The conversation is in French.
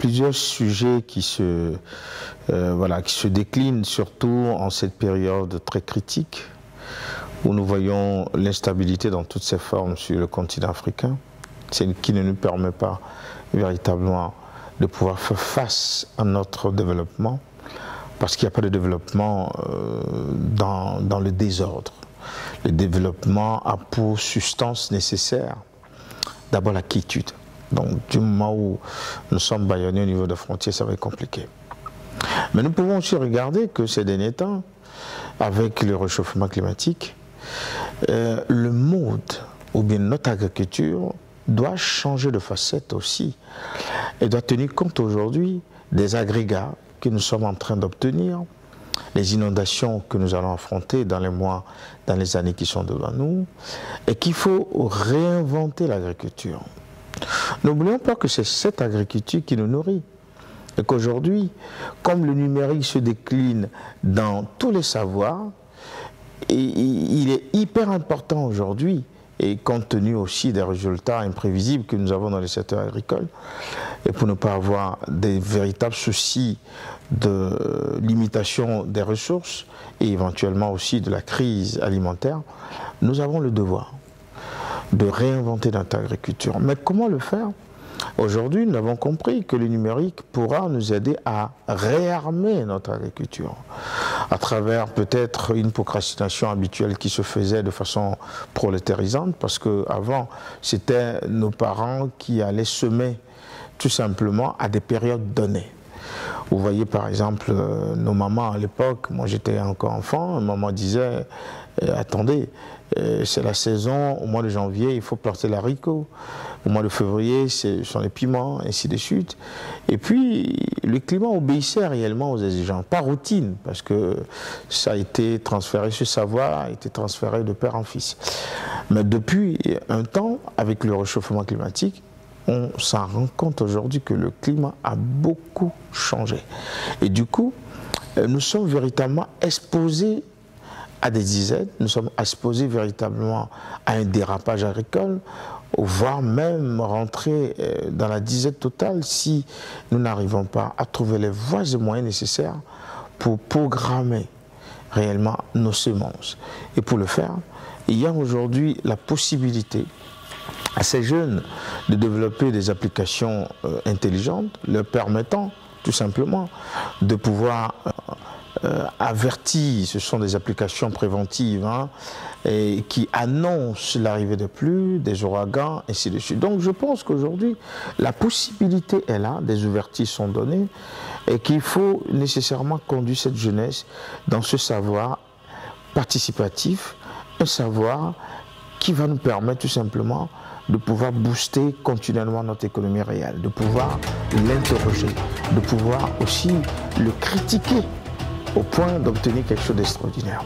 plusieurs sujets qui se déclinent, surtout en cette période très critique, où nous voyons l'instabilité dans toutes ses formes sur le continent africain, qui ne nous permet pas véritablement de pouvoir faire face à notre développement, parce qu'il n'y a pas de développement dans le désordre. Le développement a pour substance nécessaire d'abord la quiétude. Donc du moment où nous sommes bâillonnés au niveau des frontières, ça va être compliqué. Mais nous pouvons aussi regarder que ces derniers temps, avec le réchauffement climatique, le mode ou bien notre agriculture doit changer de facette aussi. Elle doit tenir compte aujourd'hui des agrégats que nous sommes en train d'obtenir, les inondations que nous allons affronter dans les mois, dans les années qui sont devant nous, et qu'il faut réinventer l'agriculture. N'oublions pas que c'est cette agriculture qui nous nourrit. Et qu'aujourd'hui, comme le numérique se décline dans tous les savoirs, il est hyper important aujourd'hui, et compte tenu aussi des résultats imprévisibles que nous avons dans le secteur agricole, et pour ne pas avoir des véritables soucis de limitation des ressources et éventuellement aussi de la crise alimentaire, nous avons le devoir de réinventer notre agriculture. Mais comment le faire? Aujourd'hui, nous avons compris que le numérique pourra nous aider à réarmer notre agriculture à travers peut-être une procrastination habituelle qui se faisait de façon prolétarisante, parce qu'avant, c'était nos parents qui allaient semer tout simplement à des périodes données. Vous voyez par exemple nos mamans à l'époque, moi j'étais encore enfant, maman disait attendez, c'est la saison, au mois de janvier il faut planter l'haricot, au mois de février ce sont les piments, ainsi de suite. Et puis le climat obéissait réellement aux exigences, par routine, parce que ça a été transféré, ce savoir a été transféré de père en fils. Mais depuis un temps, avec le réchauffement climatique, on s'en rend compte aujourd'hui que le climat a beaucoup changé. Et du coup, nous sommes véritablement exposés à des dizaines, nous sommes exposés véritablement à un dérapage agricole, voire même rentrer dans la disette totale si nous n'arrivons pas à trouver les voies et moyens nécessaires pour programmer réellement nos semences. Et pour le faire, il y a aujourd'hui la possibilité à ces jeunes de développer des applications intelligentes, leur permettant tout simplement de pouvoir avertir, ce sont des applications préventives et qui annoncent l'arrivée de pluies, des ouragans, ainsi de suite. Donc je pense qu'aujourd'hui, la possibilité est là, des ouvertures sont données et qu'il faut nécessairement conduire cette jeunesse dans ce savoir participatif, un savoir qui va nous permettre tout simplement de pouvoir booster continuellement notre économie réelle, de pouvoir l'interroger, de pouvoir aussi le critiquer au point d'obtenir quelque chose d'extraordinaire.